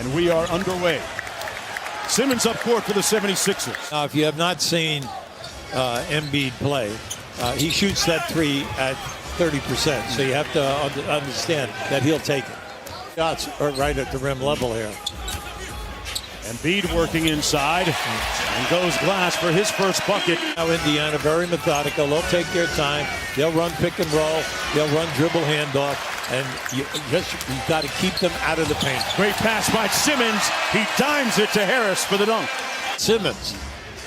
And we are underway. Simmons up court for the 76ers. Now, if you have not seen Embiid play, he shoots that three at 30%. So you have to understand that he'll take it. Shots are right at the rim level here. Embiid working inside and goes glass for his first bucket. Now Indiana very methodical. They'll take their time. They'll run pick and roll. They'll run dribble handoff. And you've got to keep them out of the paint. Great pass by Simmons. He dimes it to Harris for the dunk. Simmons.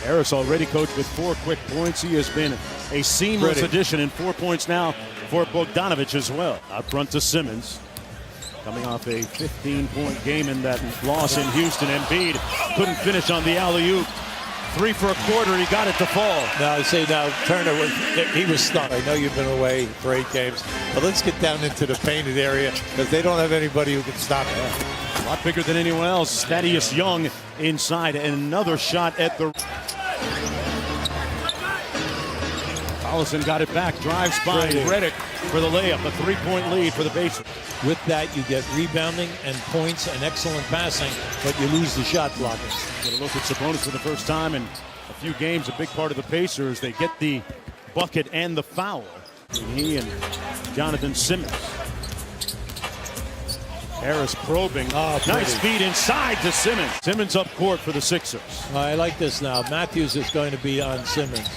Harris already coached with 4 quick points. He has been a seamless addition, and 4 points now for Bogdanovic as well. Out front to Simmons. Coming off a 15-point game in that loss in Houston. Embiid couldn't finish on the alley-oop. 3 for a quarter, he got it to fall. Now, Turner, he was stunned. I know you've been away for 8 games, but let's get down into the painted area because they don't have anybody who can stop it. A lot bigger than anyone else. Thaddeus Young inside, and another shot at the... Collison got it back, drives by Redick for the layup, a 3-point lead for the Pacers. With that, you get rebounding and points and excellent passing, but you lose the shot blocking. Get a look at Sabonis for the first time in a few games. A big part of the Pacers. They get the bucket and the foul. He and Jonathan Simmons. Harris probing. Nice feed inside to Simmons. Simmons up court for the Sixers. I like this now. Matthews is going to be on Simmons.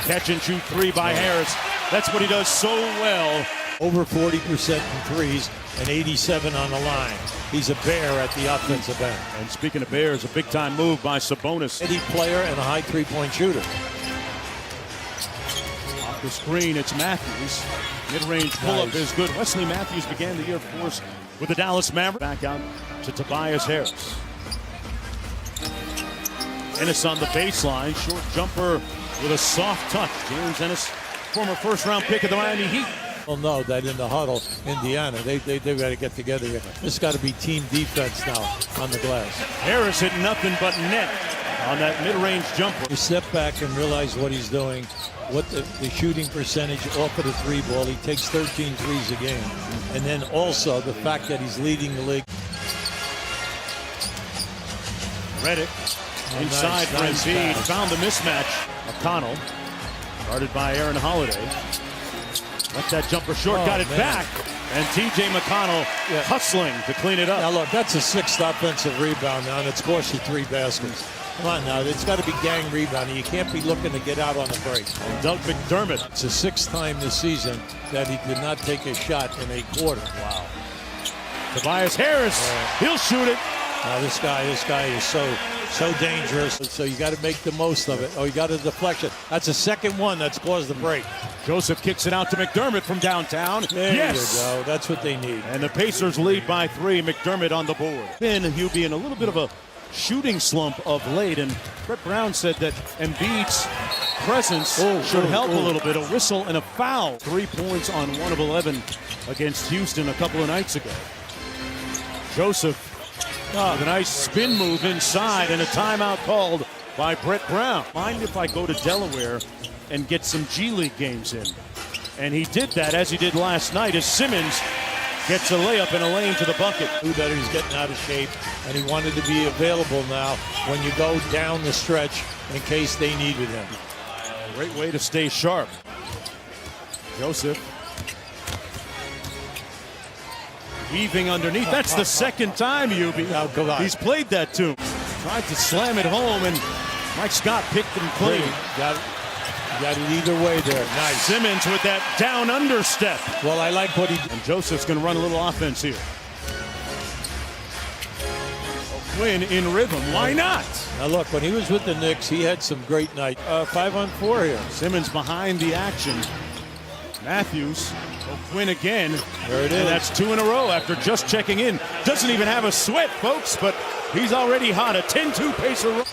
Catch and shoot 3 by Harris. That's what he does so well. Over 40% from threes and 87 on the line. He's a bear at the offensive end. And speaking of bears, a big-time move by Sabonis. Eddie player and a high 3-point shooter. Off the screen, it's Matthews. Mid-range pull-up is good. Wesley Matthews began the year, of course, with the Dallas Mavericks. Back out to Tobias Harris. Ennis on the baseline. Short jumper with a soft touch. James Ennis, former first-round pick of the Miami Heat. Well, know that in the huddle, Indiana, they've got to get together here. This got to be team defense now on the glass. Harris hit nothing but net on that mid-range jumper. You step back and realize what he's doing, what the shooting percentage off of the 3 ball. He takes 13 threes a game. And then also the fact that he's leading the league. Redick inside for Embiid. Found the mismatch. McConnell, guarded by Aaron Holiday. Let that jumper short, got it back. And T.J. McConnell hustling to clean it up. Now look, that's a 6th offensive rebound now, and it's cost you 3 baskets. Come on now, it's got to be gang rebounding. You can't be looking to get out on the break. And Doug McDermott. It's the 6th time this season that he did not take a shot in a quarter. Wow. Tobias Harris, he'll shoot it. Now this guy is so dangerous. So you got to make the most of it. Oh, you got a deflection. That's the second one that's caused the break. Joseph kicks it out to McDermott from downtown. There you go. That's what they need. And the Pacers lead by 3. McDermott on the board. Ben Hubie in a little bit of a shooting slump of late, and Brett Brown said that Embiid's presence should help a little bit. A whistle and a foul. 3 points on 1 of 11 against Houston a couple of nights ago. Joseph with a nice spin move inside, and a timeout called by Brett Brown. Mind if I go to Delaware and get some G League games in? And he did that, as he did last night, as Simmons gets a layup in a lane to the bucket. Knew that he was getting out of shape, and he wanted to be available now when you go down the stretch in case they needed him. Great way to stay sharp. Joseph heaving underneath. That's the second time, Hubie. He's played that to him. Tried to slam it home, and Mike Scott picked him clean. Got it either way there. Nice. Simmons with that down-under step. Well, I like what he did. And Joseph's going to run a little offense here. Quinn in rhythm. Why not? Now, look, when he was with the Knicks, he had some great night. 5-on-4 here. Simmons behind the action. Matthews. Quinn again. There it is. And that's 2 in a row after just checking in. Doesn't even have a sweat, folks, but he's already hot. A 10-2 Pacer run.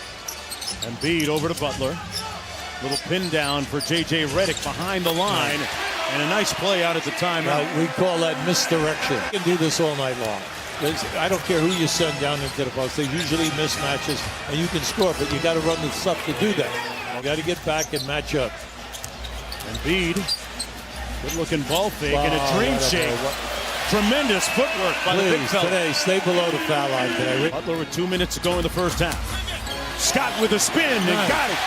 Embiid over to Butler. Little pin down for J.J. Redick behind the line. And a nice play out at the timeout. We call that misdirection. You can do this all night long. I don't care who you send down into the post. They usually mismatches, and you can score, but you got to run the stuff to do that. You got to get back and match up. Embiid Good-looking ball fake and a dream shake. Tremendous footwork by the big fella. Today, stay below the foul line today. Butler with 2 minutes to go in the first half. Scott with a spin and got it.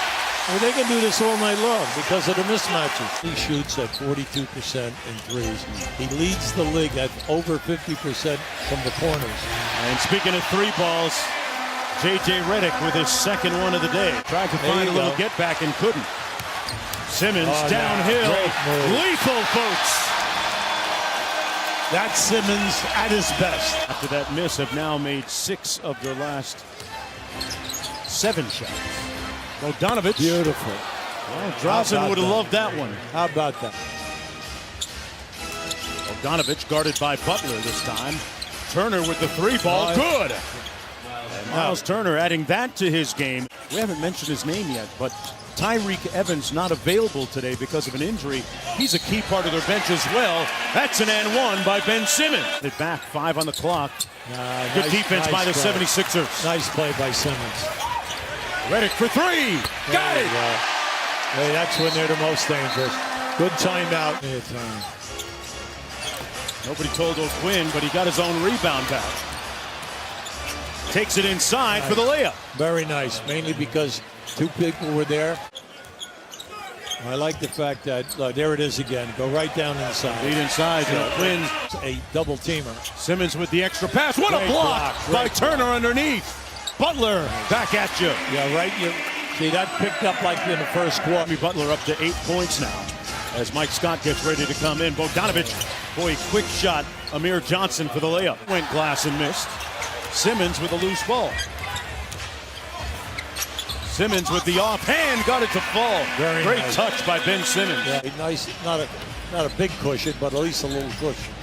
Well, they can do this all night long because of the mismatches. He shoots at 42% in threes. He leads the league at over 50% from the corners. And speaking of three balls, J.J. Redick with his second one of the day. Tried to find a little get back and couldn't. Simmons downhill. Lethal, folks. That's Simmons at his best. After that miss, have now made 6 of their last 7 shots. Bogdanovic. Beautiful. Well, Drazen would have loved that one. How about that? Bogdanovic guarded by Butler this time. Turner with the 3-ball. Good. And Miles Turner adding that to his game. We haven't mentioned his name yet, but Tyreke Evans not available today because of an injury. He's a key part of their bench as well. That's an and one by Ben Simmons. It back, 5 on the clock. Good defense by the 76ers. Nice play by Simmons. Redick for 3. Got it. Hey, that's when they're the most dangerous. Good timeout. Nobody told O'Quinn, but he got his own rebound back. Takes it inside for the layup. Very nice, mainly because 2 people were there. I like the fact that, there it is again. Go right down inside. Lead inside. O'Quinn. A double teamer. Simmons with the extra pass. What a block by Turner underneath. Butler back at you. Yeah, right. You see that picked up like in the first quarter. Butler up to 8 points now as Mike Scott gets ready to come in. Bogdanovic, boy, quick shot. Amir Johnson for the layup. Went glass and missed. Simmons with a loose ball. Simmons with the offhand, got it to fall. Very Great nice touch by Ben Simmons. Yeah, nice, not a big cushion, but at least a little cushion.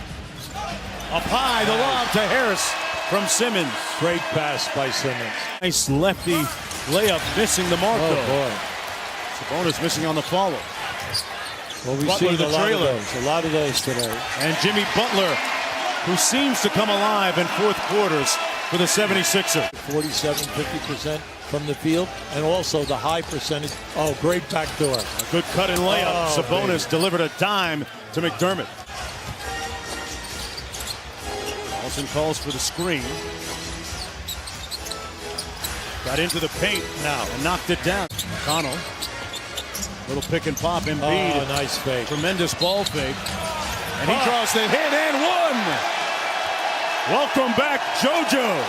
Up high, the lob to Harris from Simmons. Great pass by Simmons. Nice lefty layup, missing the mark though. Boy. Sabonis missing on the follow. Well, we've Butler seen the trailer. A lot of those today. And Jimmy Butler, who seems to come alive in fourth quarters for the 76ers. 47-50% from the field, and also the high percentage. Oh, great backdoor. A good cut and layup. Sabonis delivered a dime to McDermott. Olsen calls for the screen. Got into the paint now and knocked it down. Connell. Little pick and pop. Embiid. Oh, nice fake. Tremendous ball fake. And he draws the hit and one. Welcome back, JoJo.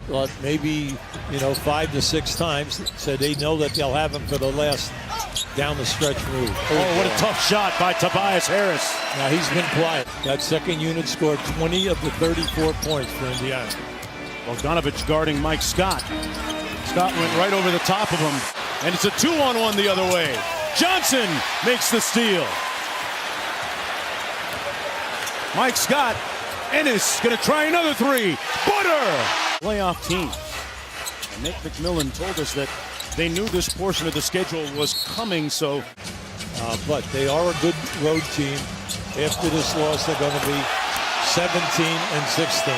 Well, maybe, 5 to 6 times. So they know that they'll have him for the last down the stretch move. Oh, what a tough shot by Tobias Harris. Now he's been quiet. That second unit scored 20 of the 34 points for Indiana. Bogdanovic guarding Mike Scott. Scott went right over the top of him. And it's a 2-on-1 the other way. Johnson makes the steal. Mike Scott. Ennis going to try another 3. Butter! Playoff teams. And Nick McMillan told us that they knew this portion of the schedule was coming, so. But they are a good road team. After this loss, they're going to be 17-16.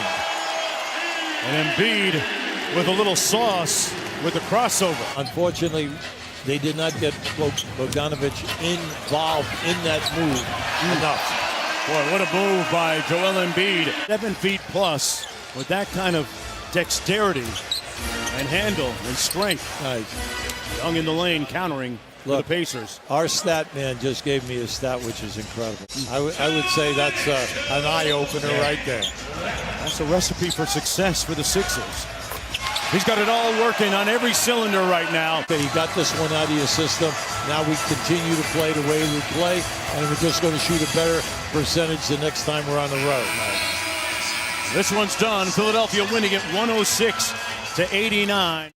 And Embiid with a little sauce with the crossover. Unfortunately, they did not get Bogdanovic involved in that move enough. Boy, what a move by Joel Embiid. 7 feet plus with that kind of dexterity and handle and strength. Nice. Young in the lane countering for the Pacers. Our stat man just gave me a stat which is incredible. I would say that's an eye-opener right there. That's a recipe for success for the Sixers. He's got it all working on every cylinder right now. Okay, you got this one out of your system. Now we continue to play the way we play, and we're just going to shoot a better percentage the next time we're on the road. This one's done. Philadelphia winning it 106-89.